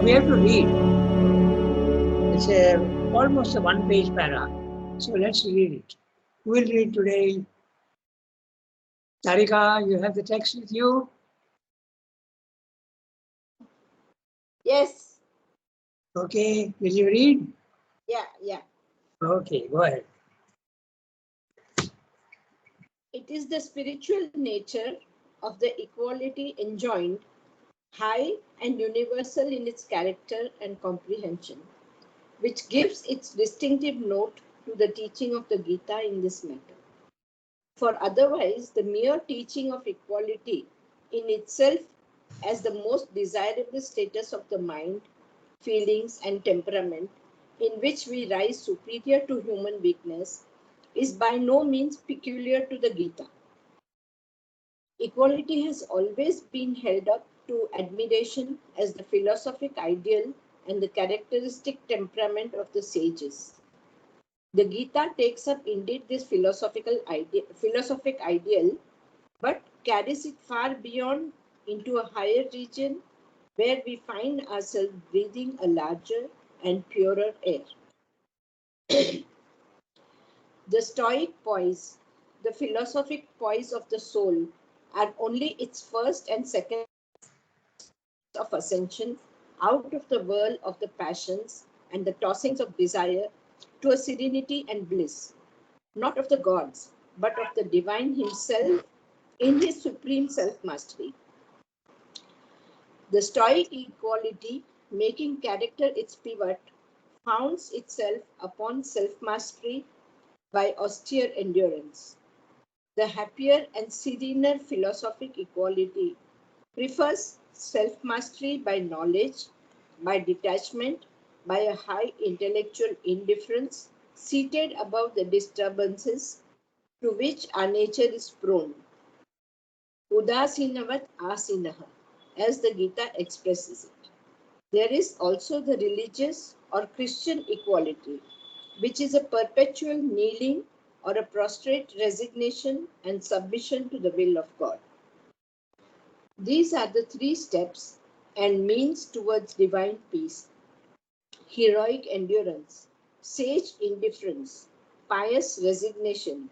we have to read. It's almost a one-page para. So let's read it. Who will read today? Tarika, you have the text with you? Yes. Okay, will you read? Yeah. Okay, go ahead. It is the spiritual nature of the equality enjoined, high and universal in its character and comprehension, which gives its distinctive note to the teaching of the Gita in this matter. For otherwise, the mere teaching of equality in itself as the most desirable status of the mind, feelings, and temperament, in which we rise superior to human weakness, is by no means peculiar to the Gita. Equality has always been held up to admiration as the philosophic ideal and the characteristic temperament of the sages. The Gita takes up indeed this philosophic ideal, but carries it far beyond into a higher region where we find ourselves breathing a larger and purer air. The stoic poise, the philosophic poise of the soul, are only its first and second of ascension out of the whirl of the passions and the tossings of desire to a serenity and bliss, not of the gods, but of the divine himself in his supreme self-mastery. The Stoic equality, making character its pivot, founds itself upon self-mastery by austere endurance. The happier and serener philosophic equality prefers self-mastery by knowledge, by detachment, by a high intellectual indifference seated above the disturbances to which our nature is prone. Udasinavat asinaha, as the Gita expresses it. There is also the religious or Christian equality, which is a perpetual kneeling or a prostrate resignation and submission to the will of God. These are the three steps and means towards divine peace: heroic endurance, sage indifference, pious resignation,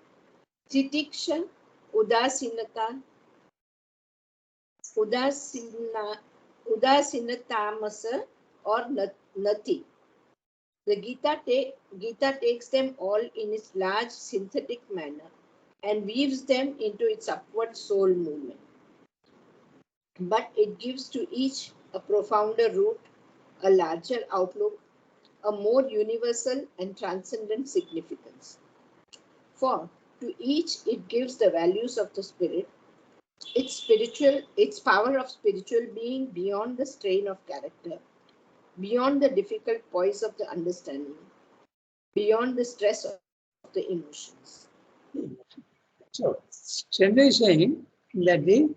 titiksha, udasinata, udasina, udasinatamasa, or nati. The Gita takes them all in its large synthetic manner and weaves them into its upward soul movement. But it gives to each a profounder root, a larger outlook, a more universal and transcendent significance. For to each it gives the values of the spirit, its power of spiritual being beyond the strain of character, beyond the difficult poise of the understanding, beyond the stress of the emotions. So, Chandra is saying that the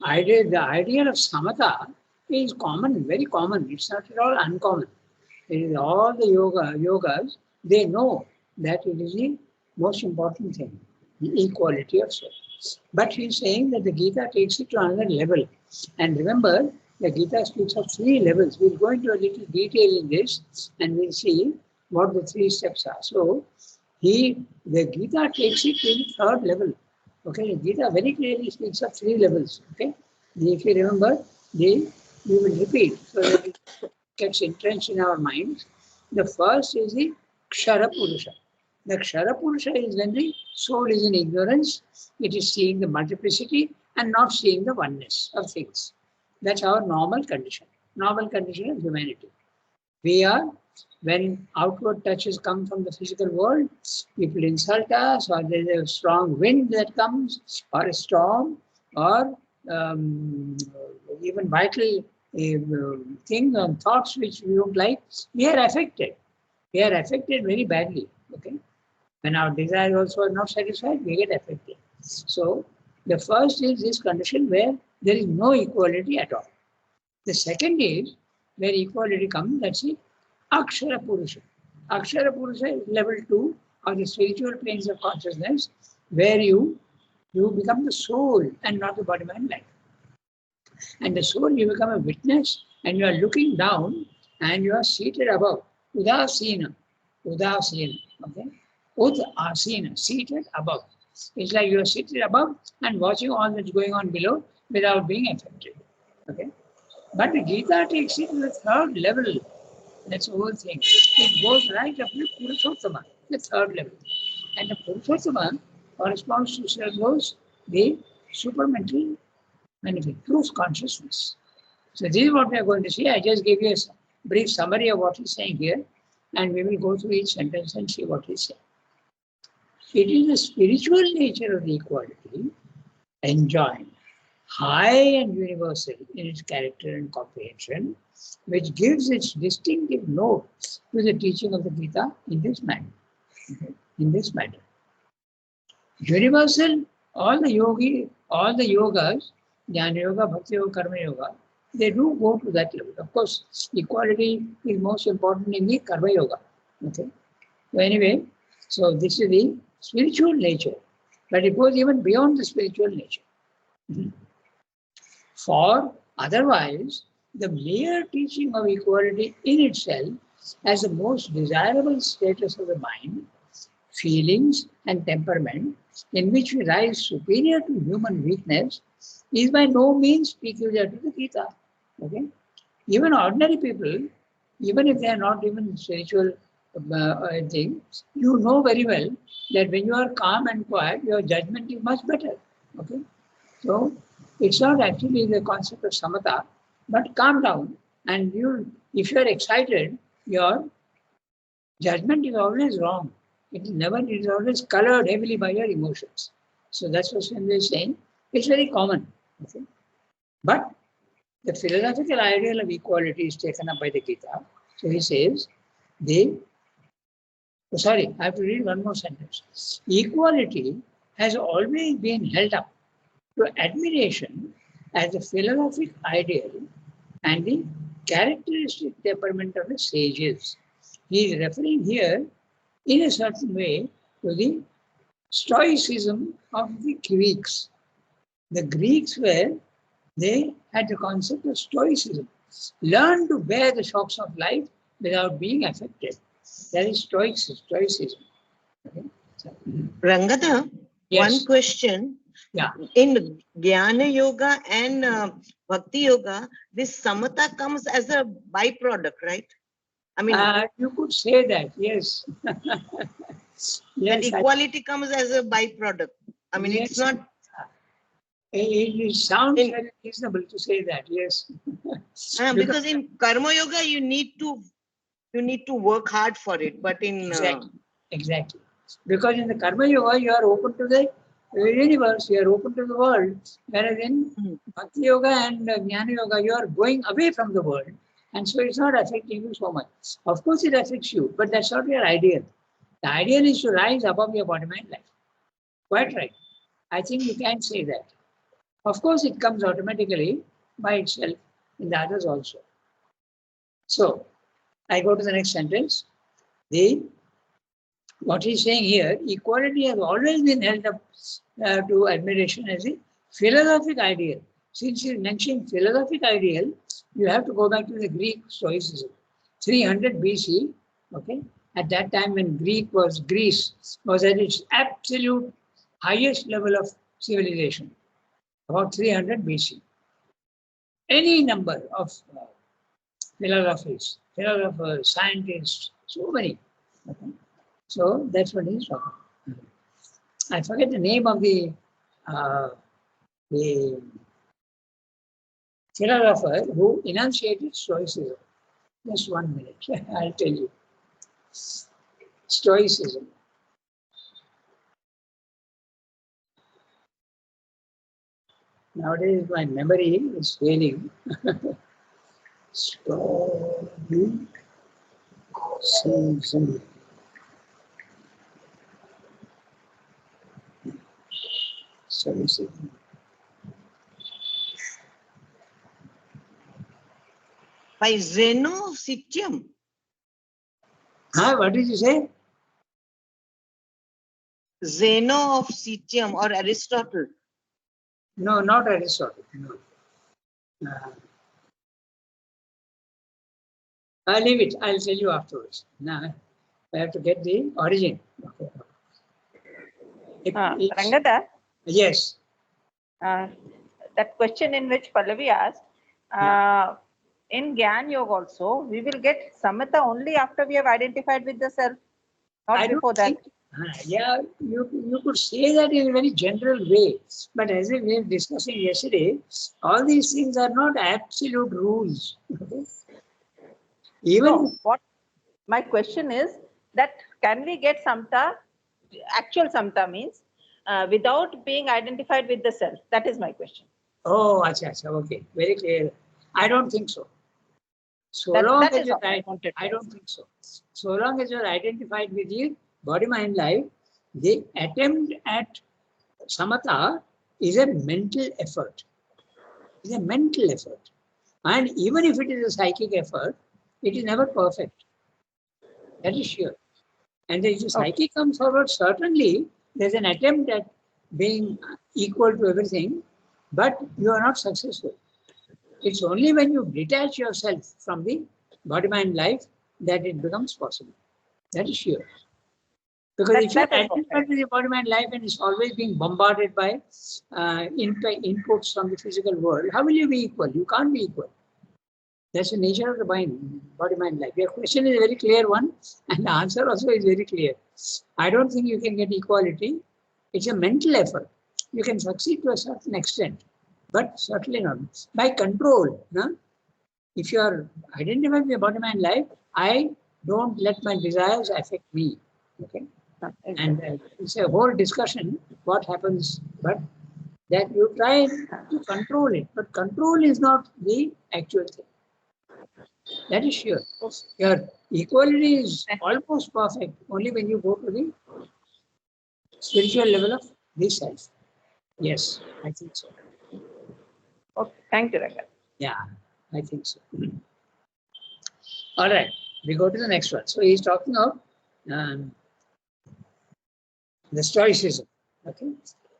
idea of samatha is common, very common. It's not at all uncommon. It is all the yogas, they know that it is the most important thing, the equality of soul. But he's saying that the Gita takes it to another level. And remember, the Gita speaks of 3 levels. We'll go into a little detail in this and we'll see what the 3 steps are. So, the Gita takes it to the 3rd level. Okay, Gita very clearly speaks of 3 levels. Okay, if you remember, we will repeat so that it gets entrenched in our minds. The first is the Kshara Purusha. The Kshara Purusha is when the soul is in ignorance, it is seeing the multiplicity and not seeing the oneness of things. That's our normal condition of humanity. We are, when outward touches come from the physical world, people insult us, or there's a strong wind that comes, or a storm, or even vital things and thoughts which we don't like, we are affected. We are affected very badly. Okay, when our desires also are not satisfied, we get affected. So the first is this condition where there is no equality at all. The second is where equality comes, that's it, Akshara Purusha. Akshara Purusha is level 2 of the spiritual planes of consciousness, where you become the soul and not the body, mind, life. And the soul, you become a witness and you are looking down and you are seated above. Udasina. Udasina. Okay? Udasina. Seated above. It's like you are seated above and watching all that's going on below without being affected. Okay? But the Gita takes it to the third level. That's the whole thing. It goes right up to Purushottama, the third level. And the Purushottama corresponds to suppose the supramental benefit, truth consciousness. So this is what we are going to see. I just gave you a brief summary of what he's saying here, and we will go through each sentence and see what he's saying. It is the spiritual nature of the equality enjoined, high and universal in its character and comprehension, which gives its distinctive note to the teaching of the Gita in this manner. In this matter. Universal, all the yogas, Jnana Yoga, Bhakti Yoga, Karma Yoga, they do go to that level. Of course, equality is most important in the Karma Yoga. Okay. So anyway, so this is the spiritual nature, but it goes even beyond the spiritual nature. For otherwise, the mere teaching of equality in itself as the most desirable status of the mind, feelings and temperament in which we rise superior to human weakness is by no means peculiar to the Gita. Okay? Even ordinary people, even if they are not even spiritual things, you know very well that when you are calm and quiet, your judgment is much better. Okay? So it's not actually the concept of samatha, but calm down. And if you are excited, your judgment is always wrong. It is always colored heavily by your emotions. So that's what Swami is saying. It's very common. Okay? But the philosophical ideal of equality is taken up by the Gita. So he says, I have to read one more sentence. Equality has always been held up to admiration as a philosophic ideal and the characteristic temperament of the sages. He is referring here in a certain way to the stoicism of the Greeks. The Greeks they had the concept of stoicism. Learn to bear the shocks of life without being affected. That is stoicism. Okay? So, Rangada, yes. one question. Yeah. In Jnana Yoga and Bhakti Yoga, this samatha comes as a byproduct, right? I mean, you could say that, yes. that equality comes as a byproduct. I mean, yes. It's not. It sounds very reasonable to say that, yes. Because in Karma Yoga, you need to work hard for it. But in exactly. Because in the Karma Yoga, you are open to the universe, you are open to the world. Whereas in Bhakti Yoga and Jnana Yoga, you are going away from the world. And so it's not affecting you so much. Of course, it affects you, but that's not your ideal. The ideal is to rise above your body mind life. Quite right. I think you can say that. Of course, it comes automatically by itself in the others also. So, I go to the next sentence. What he's saying here, equality has always been held up to admiration as a philosophic ideal. Since you mentioned philosophic ideal, you have to go back to the Greek Stoicism. 300 BC, okay? At that time when Greece was at its absolute highest level of civilization, about 300 BC. Any number of philosophers, scientists, so many. Okay? So that's what he's talking about. I forget the name of the philosopher who enunciated Stoicism. Just 1 minute, I'll tell you. Stoicism. Nowadays, my memory is failing. Stoicism. Stoicism. by Zeno Citium. What did you say? Zeno of Citium or Aristotle. No, not Aristotle. No. I'll leave it. I'll tell you afterwards. Now, I have to get the origin. Okay. Rangada, Yes. that question in which Pallavi asked, in Gyan Yoga also, we will get Samatha only after we have identified with the self, not I don't before that. think, yeah, you could say that in a very general way. But as we were discussing yesterday, all these things are not absolute rules. Okay? Even No, what my question is that can we get Samta, actual Samta means, without being identified with the self? That is my question. oh, acha, okay, very clear. I don't think so. So That long is as you're what I wanted. I don't think so. So long as you're identified with the body, mind, life, the attempt at samatha is a mental effort. It's a mental effort. And even if it is a psychic effort, it is never perfect. That is sure. And if the psyche comes forward, certainly there's an attempt at being equal to everything, but you are not successful. It's only when you detach yourself from the body, mind, life that it becomes possible. That is sure. Because if you're identified with your body, mind, life and it's always being bombarded by inputs from the physical world, how will you be equal? You can't be equal. That's the nature of the mind, body, mind, life. Your question is a very clear one, and the answer also is very clear. I don't think you can get equality. It's a mental effort. You can succeed to a certain extent, but certainly not by control. No? If you are identified with your body, mind, life, I don't let my desires affect me. Okay, and it's a whole discussion what happens, but that you try to control it, but control is not the actual thing. That is sure. Your equality is almost perfect only when you go to the spiritual level of the self. Yes, I think so. Okay, thank you, Ranga. Yeah, I think so. All right, we go to the next one. So he's talking of the Stoicism. Okay,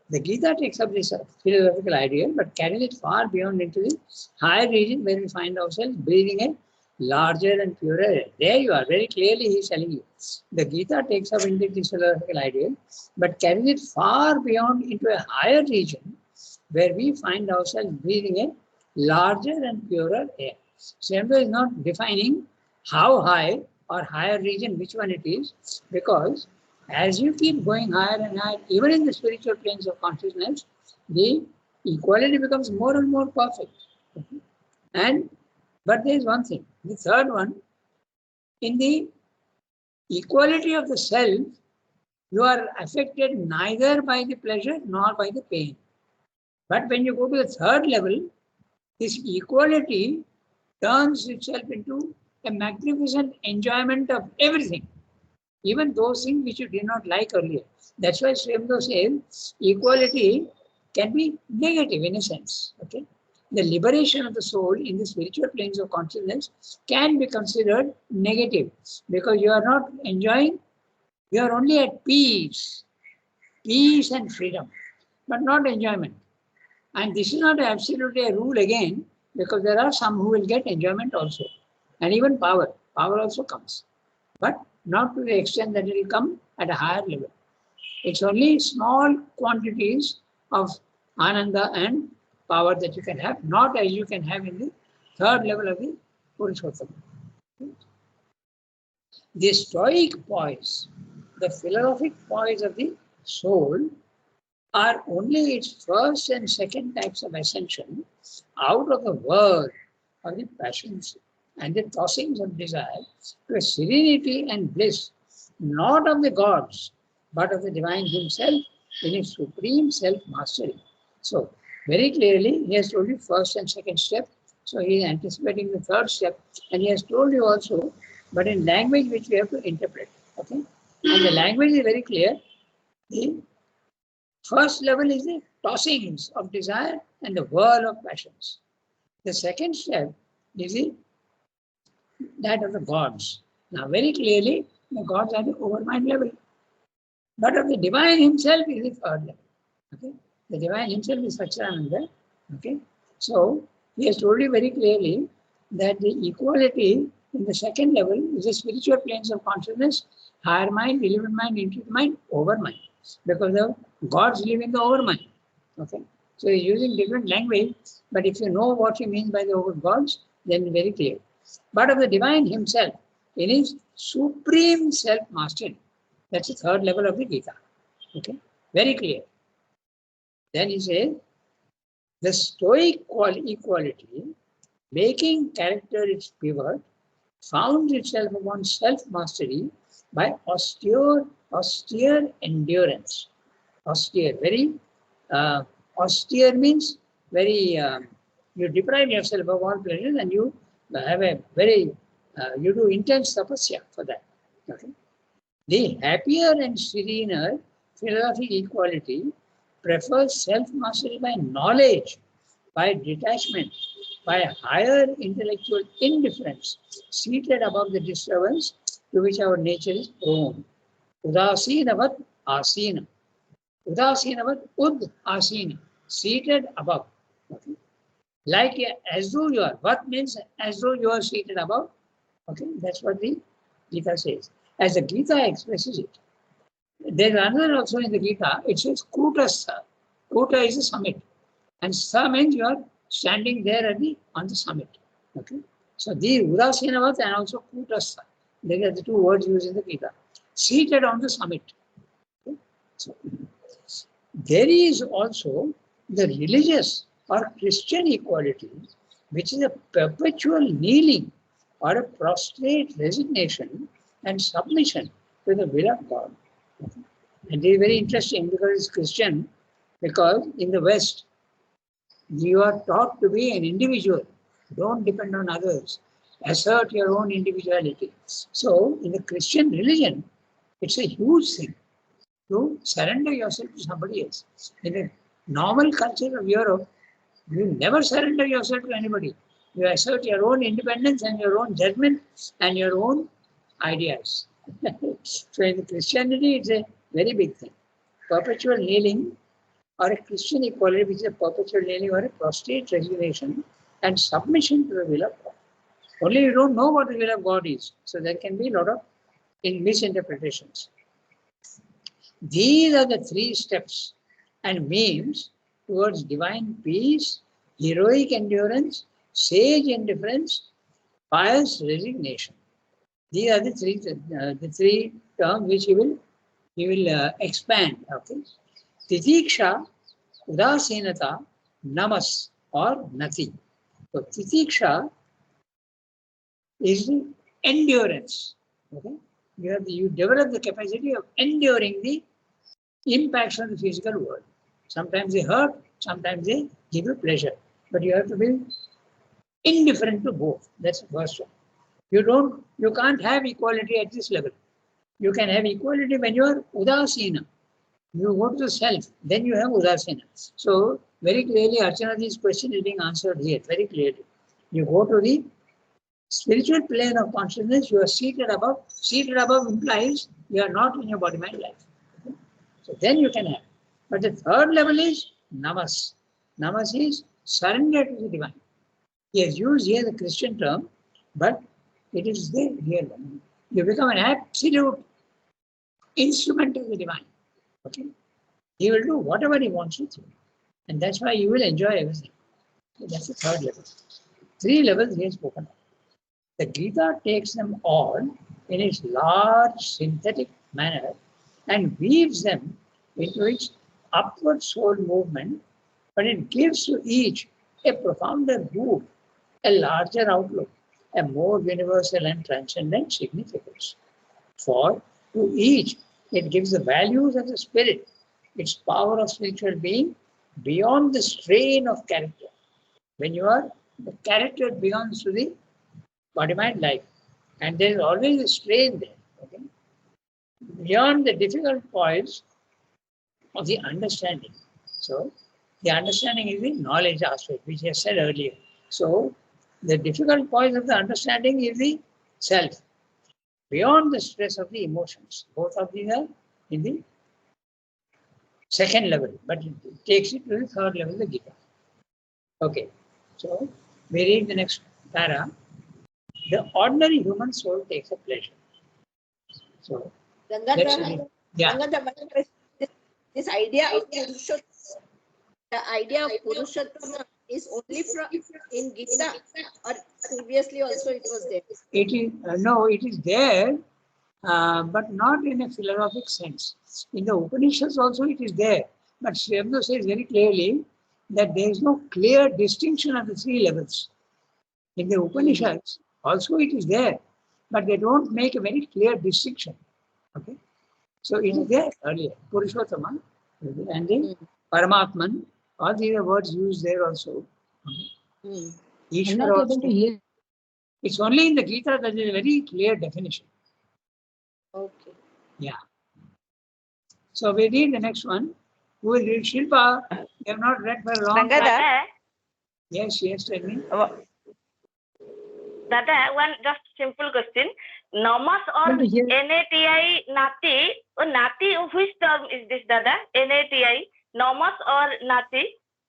the Gita takes up this philosophical idea, but carries it far beyond into the higher region where we find ourselves breathing a larger and purer air. There you are, very clearly he's telling you. The Gita takes up into this philosophical idea, but carries it far beyond into a higher region where we find ourselves breathing a larger and purer air. Sremdo is not defining how high or higher region, which one it is, because as you keep going higher and higher, even in the spiritual planes of consciousness, the equality becomes more and more perfect. But there is one thing, the third one, in the equality of the self, you are affected neither by the pleasure nor by the pain. But when you go to the third level, this equality turns itself into a magnificent enjoyment of everything, even those things which you did not like earlier. That's why Sri Aurobindo says equality can be negative in a sense. Okay, the liberation of the soul in the spiritual planes of consciousness can be considered negative because you are not enjoying, you are only at peace and freedom, but not enjoyment. And this is not absolutely a rule again, because there are some who will get enjoyment also, and even power. Power also comes, but not to the extent that it will come at a higher level. It's only small quantities of ananda and power that you can have, not as you can have in the third level of the Purushottama. The stoic poise, the philosophic poise of the soul, are only its first and second types of ascension out of the world of the passions and the tossings of desire to a serenity and bliss, not of the gods, but of the divine himself in its supreme self-mastery. So, very clearly, he has told you first and second step. So, he is anticipating the third step, and he has told you also, but in language which we have to interpret. Okay? And the language is very clear. The first level is the tossings of desire and the whirl of passions. The second step is that of the gods. Now, very clearly, the gods are the overmind level. But of the divine himself is the third level. Okay? The divine himself is Satchidananda. Okay? So, he has told you very clearly that the equality In the second level is the spiritual planes of consciousness, higher mind, elevated mind, intuitive mind, overmind. Because the gods live in the overmind. Okay. So he's using different language, but if you know what he means by the over gods, then very clear. But of the divine himself, in his supreme self-mastery. That's the third level of the Gita. Okay. Very clear. Then he says, the stoic equality, making character its pivot, founds itself upon self-mastery by austere endurance. Austere, very austere means very, you deprive yourself of all pleasures and you have a very, you do intense tapasya for that. Okay? The happier and serener philosophic equality prefers self-mastery by knowledge, by detachment, by higher intellectual indifference, seated above the disturbance to which our nature is prone. Udasinavat asina. Udasinavat ud asina. Seated above. Okay. Like as though you are. What means as though you are seated above? Okay, that's what the Gita says. As the Gita expresses it. There's another also in the Gita, it says Kutastha. Kuta is a summit. And Stha means you are standing there on the summit. Okay. So the Udasinavat and also Kutastha. They are the two words used in the Gita. Seated on the summit. Okay. So, there is also the religious or Christian equality, which is a perpetual kneeling or a prostrate resignation and submission to the will of God. Okay. And it is very interesting because it's Christian, because in the West, you are taught to be an individual. Don't depend on others. Assert your own individuality. So, in the Christian religion, it's a huge thing to surrender yourself to somebody else. In the normal culture of Europe, you never surrender yourself to anybody. You assert your own independence and your own judgment and your own ideas. So, in Christianity, it's a very big thing. Perpetual kneeling or a Christian equality, which is a perpetual kneeling or a prostrate resignation and submission to the will of God. Only you don't know what the will of God is. So there can be a lot of misinterpretations. These are the three steps and means towards divine peace, heroic endurance, sage indifference, pious resignation. These are the three terms which he will expand. Okay. Titiksha, udasinata, namas or nati. So titiksha is endurance. Okay? You develop the capacity of enduring the impacts of the physical world. Sometimes they hurt, sometimes they give you pleasure. But you have to be indifferent to both. That's the first one. You can't have equality at this level. You can have equality when you are udasina. You go to the self, then you have udasina. So very clearly, Archanaji's question is being answered here, very clearly. You go to the spiritual plane of consciousness, you are seated above. Seated above implies you are not in your body-mind life. Okay? So then you can have. But the third level is namas. Namas is surrender to the divine. He has used here the Christian term, but it is the real one. You become an absolute instrument of the divine. Okay? He will do whatever he wants with you. And that's why you will enjoy everything. So that's the third level. 3 levels he has spoken of. The Gita takes them all in its large synthetic manner and weaves them into its upward soul movement, but it gives to each a profounder root, a larger outlook, a more universal and transcendent significance. For to each, it gives the values of the spirit, its power of spiritual being beyond the strain of character. When you are, the character belongs to the body-mind life. And there is always a strain there. Okay? Beyond the difficult points of the understanding. So, the understanding is the knowledge aspect, which I said earlier. So, the difficult points of the understanding is the self. Beyond the stress of the emotions. Both of these are in the second level, but it takes it to the third level, the Gita. Okay. So, we read the next para. The ordinary human soul takes a pleasure. So, let's read. Gangadhar, Yeah. Gangadhar, this idea of Purushottama, the idea of Purushottama is only from in Gita, or previously also it was there. It is no, it is there, but not in a philosophic sense. In the Upanishads also it is there, but Sri Aurobindo says very clearly that there is no clear distinction of the three levels. In the Upanishads also it is there, but they don't make a very clear distinction. Okay, so it is there earlier, Purushottama, and then Paramatman. All these are words used there also. Okay. Hmm. I'm Ishvara not able also. to hear. It's only in the Gita that there is a very clear definition. Okay. Yeah. So we read the next one. Who will read? Shilpa? You have not read for a long time. Rangadhar, Yes, yes, tell me. Dada, one just simple question. Namas or Able to hear. NATI Nati? Or Nati, which term is this, Dada? NATI? Namas or Nati?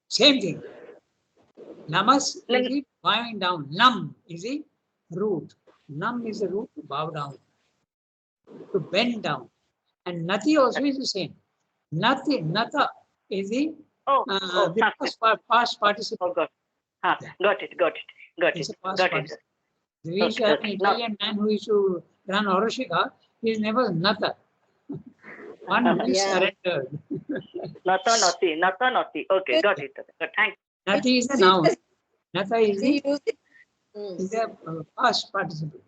Same thing. Namas is Nam- it bowing down. Nam is it root. Nam is the root to bow down, to bend down. And Nati also is the same. Nati, Nata is the, the past participle. Oh, got it. Yeah. Got it, got it, got It's it, a past got it. participle. We used to have an Okay. Now, Italian man who used to run Oroshika. His name was Nata. One who is Yeah. surrendered. Nata, naughty. Okay, got it. Thank you. Nati is a noun. Nata is We the use it. is a past participle.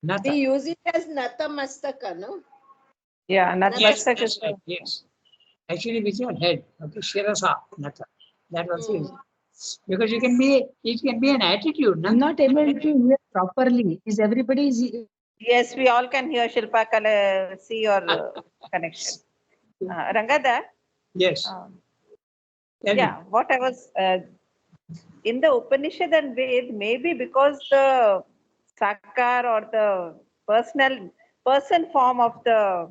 Nata. We use it as Natamastaka, no? Yeah, Yes, Natmastak that's is right. Yes. Actually, with your head. Okay, Shirasa, Nata. That also is. Because it can be an attitude. No? I'm not able to hear properly. Is everybody Yes, we all can hear Shilpa see your connection. Rangadhar, Yes. Tell yeah, what I was in the Upanishad and Ved, maybe because the Sakar or the person form of the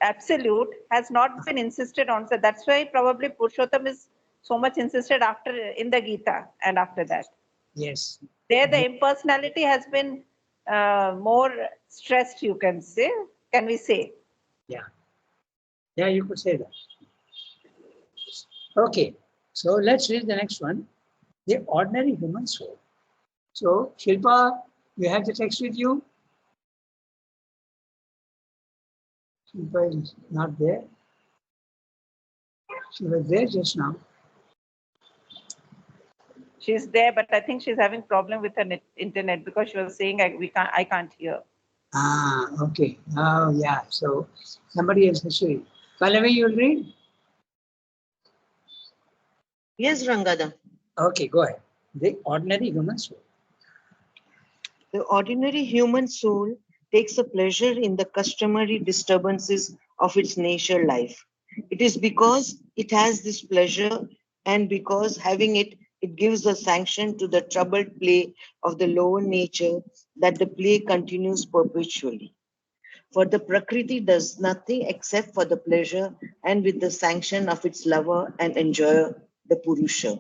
absolute has not been insisted on. So that's why probably Purushottam is so much insisted after in the Gita and after that. Yes. There the impersonality has been more stressed, you can say. Can we say? Yeah. Yeah, you could say that. Okay. So let's read the next one. The ordinary human soul. So, Shilpa, you have the text with you? Shilpa is not there. She was there just now. She's there, but I think she's having problem with her internet because she was saying I can't hear. Ah, okay. Oh, yeah. So somebody else has to read. Pallavi, you'll read? Yes, Rangada. Okay, go ahead. The ordinary human soul. The ordinary human soul takes a pleasure in the customary disturbances of its nature life. It is because it has this pleasure, and because having it, it gives a sanction to the troubled play of the lower nature, that the play continues perpetually. For the Prakriti does nothing except for the pleasure and with the sanction of its lover and enjoyer, the Purusha.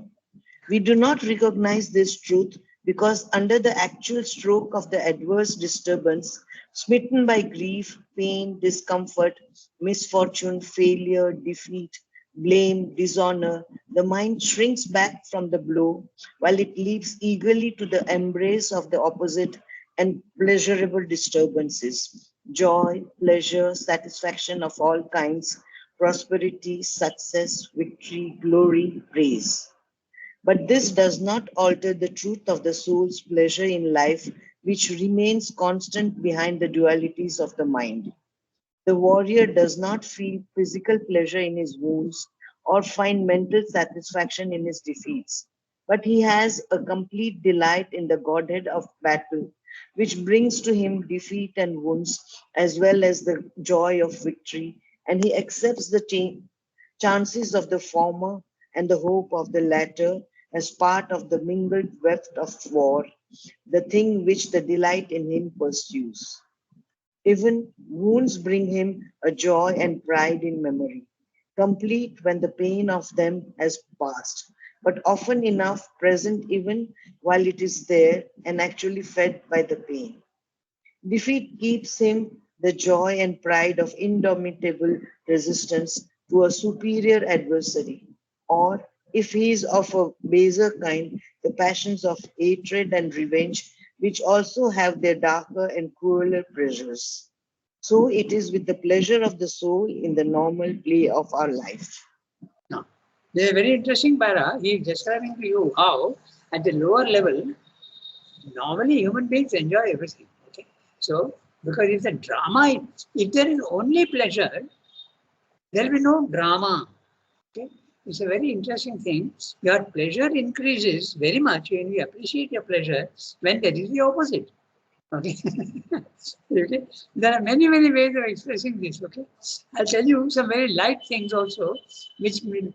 We do not recognize this truth because under the actual stroke of the adverse disturbance, smitten by grief, pain, discomfort, misfortune, failure, defeat, blame, dishonor, the mind shrinks back from the blow while it leaps eagerly to the embrace of the opposite and pleasurable disturbances. Joy, pleasure, satisfaction of all kinds, prosperity, success, victory, glory, praise. But this does not alter the truth of the soul's pleasure in life, which remains constant behind the dualities of the mind. The warrior does not feel physical pleasure in his wounds or find mental satisfaction in his defeats, but he has a complete delight in the Godhead of battle, which brings to him defeat and wounds as well as the joy of victory, and he accepts the chances of the former and the hope of the latter as part of the mingled weft of war, the thing which the delight in him pursues. Even wounds bring him a joy and pride in memory, complete when the pain of them has passed, but often enough present even while it is there and actually fed by the pain. Defeat gives him the joy and pride of indomitable resistance to a superior adversary, or if he is of a baser kind, the passions of hatred and revenge, which also have their darker and crueler pleasures. So it is with the pleasure of the soul in the normal play of our life. Now, this is a very interesting para. He is describing to you how, at the lower level, normally human beings enjoy everything. Okay, so because if the drama, if there is only pleasure, there will be no drama. Okay, it's a very interesting thing. Your pleasure increases very much when you appreciate your pleasure when there is the opposite. Okay. Okay. There are many, many ways of expressing this. Okay, I'll tell you some very light things also, which will,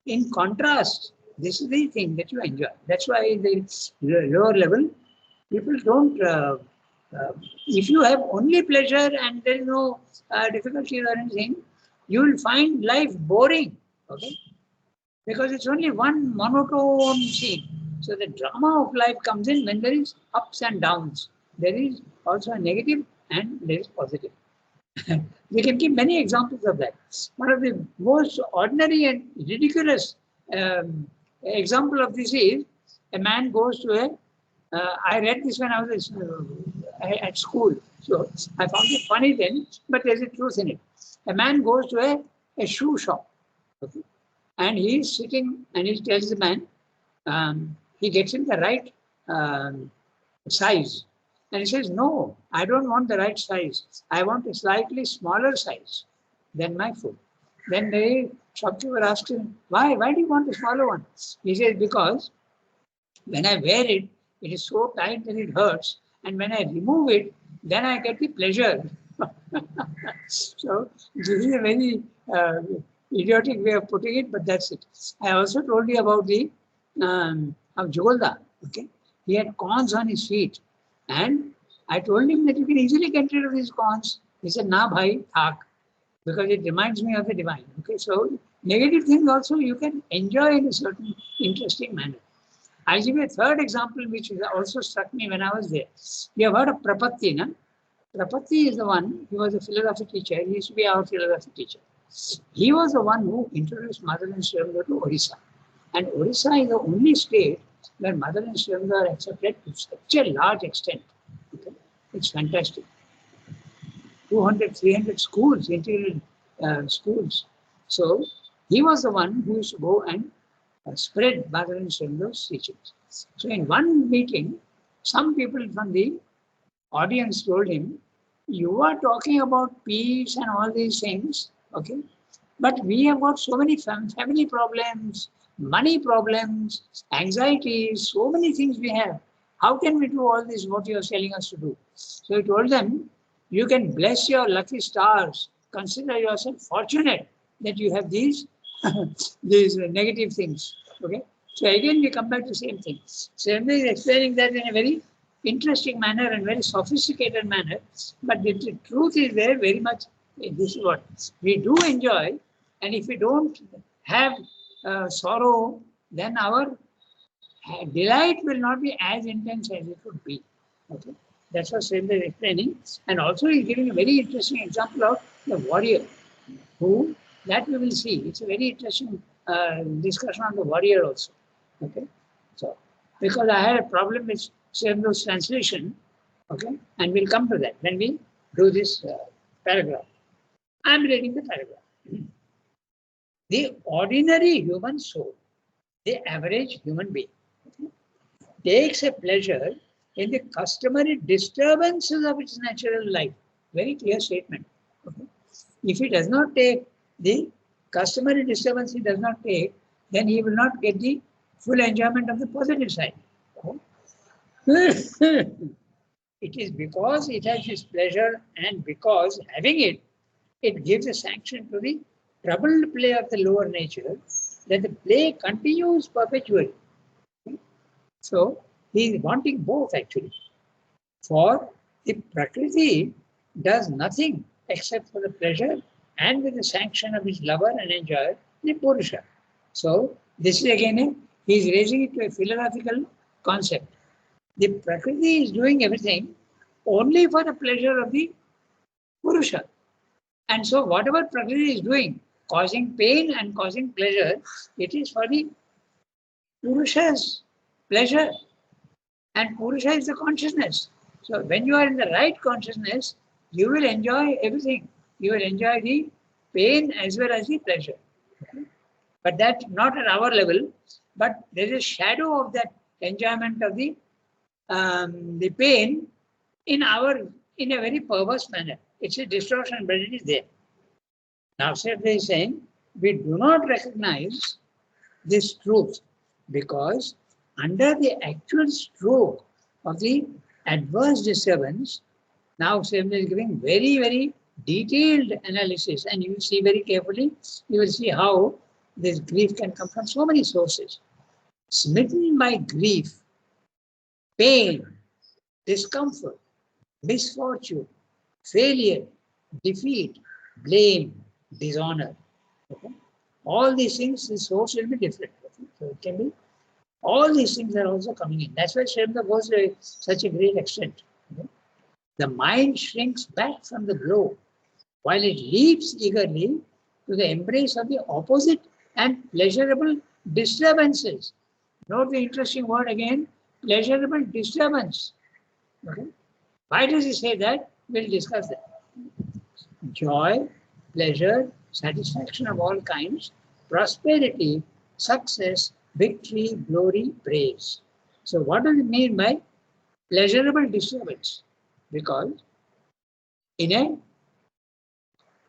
in contrast, this is the thing that you enjoy. That's why the lower level people don't. If you have only pleasure and there is no difficulty or anything, you will find life boring. Okay, because it's only one monotone scene. So the drama of life comes in when there is ups and downs. There is also a negative and there is positive. We can give many examples of that. One of the most ordinary and ridiculous example of this is a man goes to a. I read this when I was at school, so I found it funny then, but there's a truth in it. A man goes to a shoe shop, okay, and he is sitting and he tells the man, he gets him the right size. And he says, no, I don't want the right size. I want a slightly smaller size than my foot. Then the shopkeeper asks him, why? Why do you want a smaller one? He says, because when I wear it, it is so tight that it hurts. And when I remove it, then I get the pleasure. So this is a very idiotic way of putting it, but that's it. I also told you about the of Jogolda. Okay, he had corns on his feet, and I told him that you can easily get rid of these corns. He said, "Na bhai, thak," because it reminds me of the divine. Okay, so negative things also you can enjoy in a certain interesting manner. I'll give you a third example which also struck me when I was there. You have heard of Prapatti, na? Prapatti is the one, he was a philosophy teacher. He used to be our philosophy teacher. He was the one who introduced Mother and Srivanga to Orissa. And Orissa is the only state where Mother and Srivanga are accepted to such a large extent. Okay? It's fantastic. 200, 300 schools, interior schools. So he was the one who used to go and spread Mother and Srivanga's teachings. So in one meeting, some people from the audience told him, you are talking about peace and all these things, okay? But we have got so many family problems, money problems, anxieties, so many things we have. How can we do all this, what you are telling us to do? So he told them, you can bless your lucky stars, consider yourself fortunate that you have these, these negative things, okay? So again, we come back to the same thing. Srivanga is explaining that in a very interesting manner and very sophisticated manner, but the truth is there very much. This is what we do enjoy, and if we don't have sorrow, then our delight will not be as intense as it would be. Okay, that's what Srivanga is explaining, and also he's giving a very interesting example of the warrior, who that we will see. It's a very interesting discussion on the warrior also. Okay, so because I had a problem with Srivanga's translation, okay, and we'll come to that when we do this paragraph. I'm reading the paragraph. The ordinary human soul, the average human being, okay, takes a pleasure in the customary disturbances of its natural life. Very clear statement. Okay. If he does not take the customary disturbance, he does not take, then he will not get the full enjoyment of the positive side. Okay. It is because it has this pleasure, and because having it, it gives a sanction to the troubled play of the lower nature, that the play continues perpetually. So he is wanting both actually. For the Prakriti does nothing except for the pleasure and with the sanction of his lover and enjoyer, the Purusha. So this is again a He is raising it to a philosophical concept. The Prakriti is doing everything only for the pleasure of the Purusha. And so whatever Prakriti is doing, causing pain and causing pleasure, it is for the Purusha's pleasure. And Purusha is the consciousness. So when you are in the right consciousness, you will enjoy everything. You will enjoy the pain as well as the pleasure. Okay? But that not at our level, but there is a shadow of that enjoyment of the pain in a very perverse manner. It's a distortion, but it is there. Now, Srila is saying we do not recognize this truth because under the actual stroke of the adverse disturbance, now Srila is giving very, very detailed analysis, and you will see very carefully, you will see how this grief can come from so many sources. Smitten by grief, pain, discomfort, misfortune, failure, defeat, blame, dishonor. Okay? All these things, the source will be different. Okay? So it can be, all these things are also coming in. That's why Srimad goes to such a great extent. Okay? The mind shrinks back from the blow while it leaps eagerly to the embrace of the opposite and pleasurable disturbances. Note the interesting word again, pleasurable disturbance. Okay? Why does he say that? We'll discuss that. Joy, pleasure, satisfaction of all kinds, prosperity, success, victory, glory, praise. So what does it mean by pleasurable disturbance? Because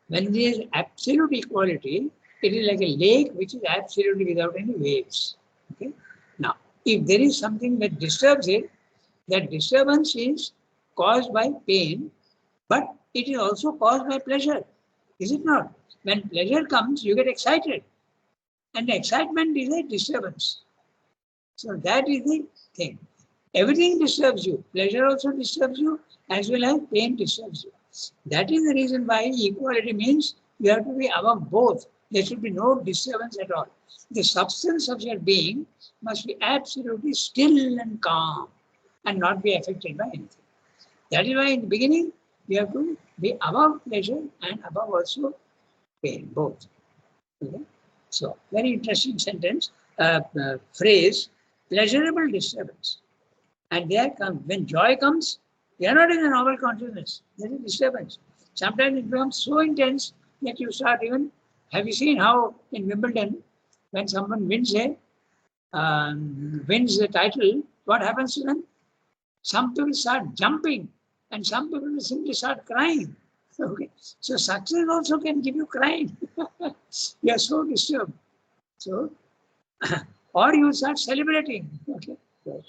when there is absolute equality, it is like a lake which is absolutely without any waves. Okay? Now, if there is something that disturbs it, that disturbance is caused by pain, but it is also caused by pleasure. Is it not? When pleasure comes, you get excited. And the excitement is a disturbance. So that is the thing. Everything disturbs you. Pleasure also disturbs you, as well as pain disturbs you. That is the reason why equality means you have to be above both. There should be no disturbance at all. The substance of your being must be absolutely still and calm and not be affected by anything. That is why in the beginning, you have to be above pleasure and above also pain, both. Okay? So, very interesting sentence, phrase, pleasurable disturbance. And there comes, when joy comes, you are not in the normal consciousness. There is disturbance. Sometimes it becomes so intense that you start even, have you seen how in Wimbledon, when someone wins the title, what happens to them? Some people start jumping and some people will simply start crying. Okay. So success also can give you crying. You are so disturbed. So, or you start celebrating. Okay. So,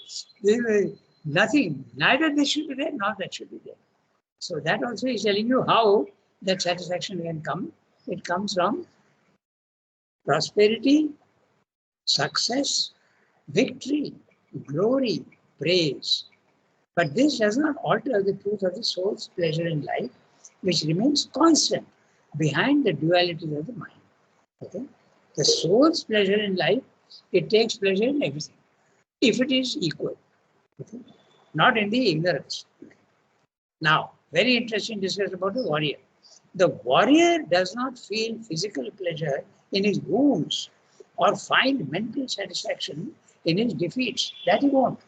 nothing, neither this should be there, nor that should be there. So that also is telling you how that satisfaction can come. It comes from prosperity, success, victory, glory, praise. But this does not alter the truth of the soul's pleasure in life, which remains constant behind the duality of the mind. Okay? The soul's pleasure in life, it takes pleasure in everything, if it is equal. Okay? Not in the ignorance. Now, very interesting discussion about the warrior. The warrior does not feel physical pleasure in his wounds or find mental satisfaction in his defeats. That he won't.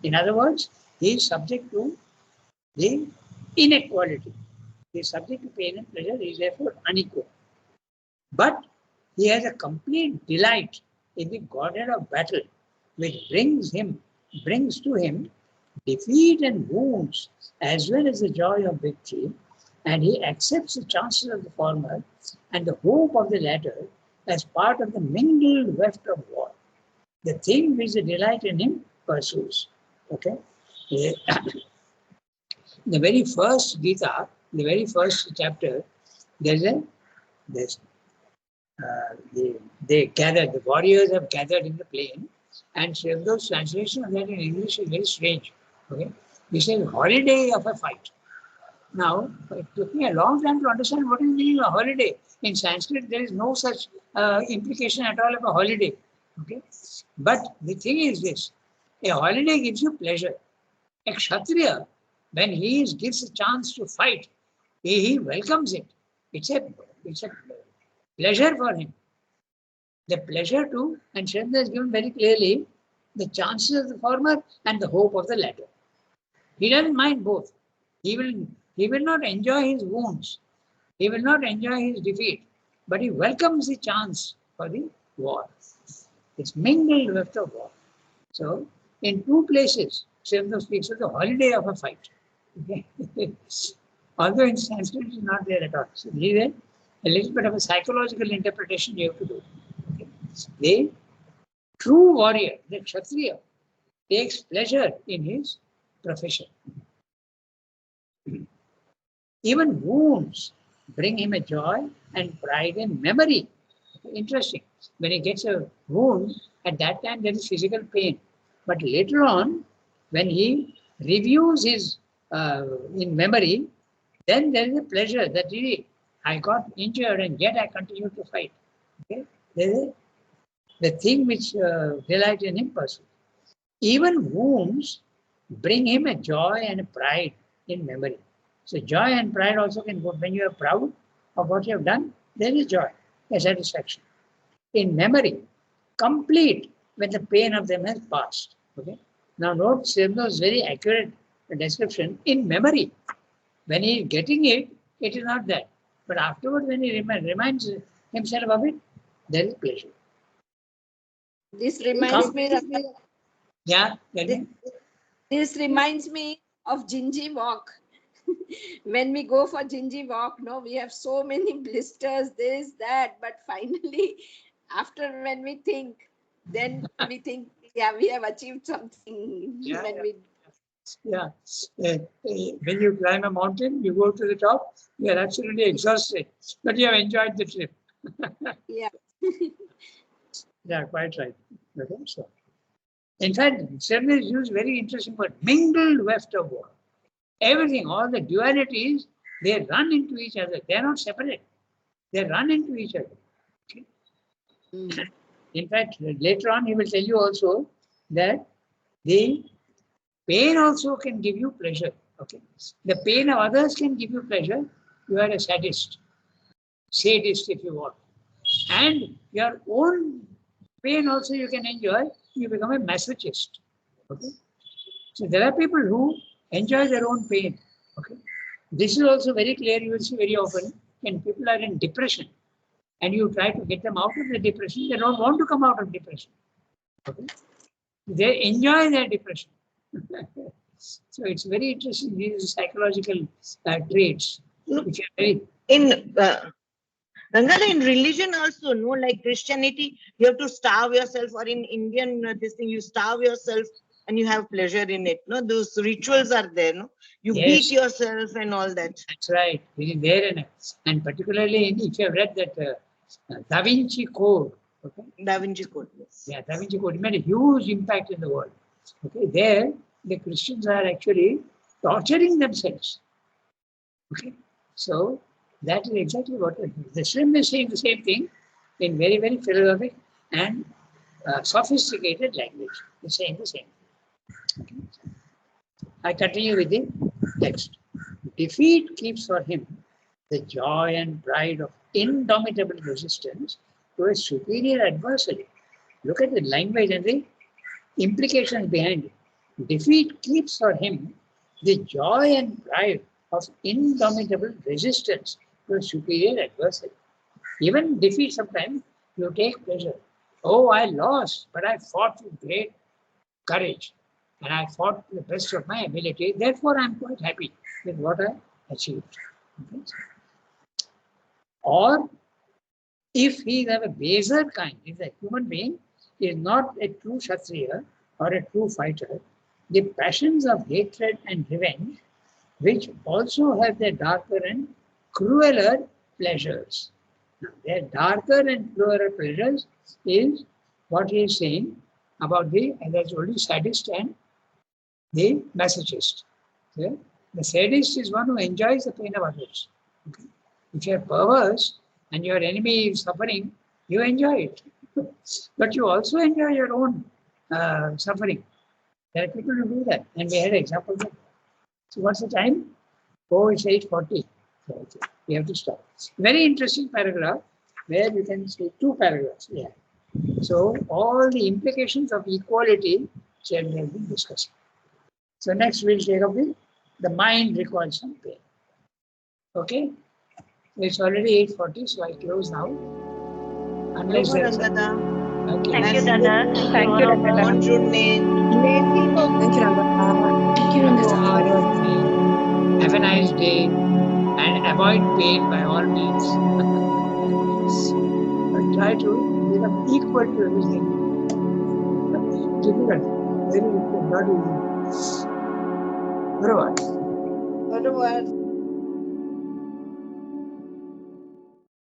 In other words, he is subject to the inequality. He is subject to pain and pleasure, he is therefore unequal. But he has a complete delight in the godhead of battle, which brings to him defeat and wounds, as well as the joy of victory, and he accepts the chances of the former and the hope of the latter as part of the mingled weft of war. The thing which the delight in him pursues. Okay? The very first Gita, the very first chapter, they gather, the warriors have gathered in the plain, and Srivad's translation of that in English is very strange. Okay? He says, holiday of a fight. Now, it took me a long time to understand what is the meaning of holiday. In Sanskrit, there is no such implication at all of a holiday. Okay, but the thing is this: a holiday gives you pleasure. A Kshatriya, when gives a chance to fight, he welcomes it. It's a pleasure for him. The pleasure too, and Shrestha has given very clearly the chances of the former and the hope of the latter. He doesn't mind both. He will not enjoy his wounds. He will not enjoy his defeat, but he welcomes the chance for the war. It's mingled with the war. So, in two places, Shrestha speaks of the holiday of a fight. Okay? Although in Sanskrit it's not there at all. So, here a little bit of a psychological interpretation you have to do. Okay? The true warrior, the Kshatriya, takes pleasure in his profession. Even wounds bring him a joy and pride and memory. Interesting. When he gets a wound, at that time there is physical pain. But later on, when he reviews his in memory, then there is a pleasure that really I got injured and yet I continue to fight. Okay? There is the thing which delights in him personally. Even wounds bring him a joy and a pride in memory. So joy and pride also can go. When you are proud of what you have done, there is joy, a satisfaction. In memory, complete when the pain of them has passed. Okay. Now note Shrestha's very accurate description. In memory, when he is getting it, it is not that. But afterward, when he reminds himself of it, there is pleasure. This reminds me of Yeah. this reminds me of Gingy walk. When we go for Gingy walk, no, we have so many blisters, this, that, but finally, after when we think, then we think, yeah, we have achieved something. Yeah, when yeah. we Yeah. When you climb a mountain, you go to the top, you are absolutely exhausted, but you have enjoyed the trip. yeah. Yeah, quite right. Okay, so. In fact, Shrestha is used very interesting word, mingled weft of war. Everything, all the dualities, they run into each other. They are not separate. They run into each other. Okay? In fact, later on, he will tell you also that the pain also can give you pleasure. Okay, the pain of others can give you pleasure. You are a sadist, if you want, and your own pain also you can enjoy. You become a masochist. Okay, so there are people who enjoy their own pain. Okay, this is also very clear. You will see very often when people are in depression, and you try to get them out of the depression. They don't want to come out of depression. Okay, they enjoy their depression. So it's very interesting. These psychological traits, which are very In Rangana, in religion also, no, like Christianity, you have to starve yourself, or in Indian this thing, you starve yourself and you have pleasure in it. No, those rituals are there. No, you beat yourself and all that. That's right. It is there, and particularly if you have read that Da Vinci Code. Okay? Da Vinci Code. Yes. Yeah, Da Vinci Code. It made a huge impact in the world. Okay, there the Christians are actually torturing themselves. Okay, so that is exactly what the Shrestha is saying the same thing in very, very philosophic and sophisticated language. He's saying the same. Okay. I continue with the text. Defeat keeps for him the joy and pride of indomitable resistance to a superior adversary. Look at the language and the implications behind it. Defeat keeps for him the joy and pride of indomitable resistance to a superior adversary. Even defeat sometimes you take pleasure. Oh, I lost, but I fought with great courage and I fought to the best of my ability. Therefore, I'm quite happy with what I achieved. Okay? Or if he is of a baser kind, if the human being is not a true Kshatriya or a true fighter, the passions of hatred and revenge, which also have their darker and crueler pleasures. Now, their darker and crueler pleasures is what he is saying about the, as I told you, sadist and the masochist. Okay? The sadist is one who enjoys the pain of others. Okay? If you are perverse and your enemy is suffering, you enjoy it. But you also enjoy your own suffering. There are people who do that, and we had examples. So what's the time? Oh, it's 8:40. So okay, we have to stop. Very interesting paragraph where you can see two paragraphs. Yeah. So all the implications of equality shall be discussed. So next we'll take up the mind recoils from pain. Okay. It's already 8:40, so I close now. Unless Over, there is Angada. okay. Thank you, Merci Dada. beaucoup. Thank you, Dada. Bonne journée. Merci beaucoup. Thank you, Ranga. Thank you, Ranga. Have a nice day and avoid pain by all means. But try to become equal to everything. Difficult, very difficult, not easy. Bye. Au revoir.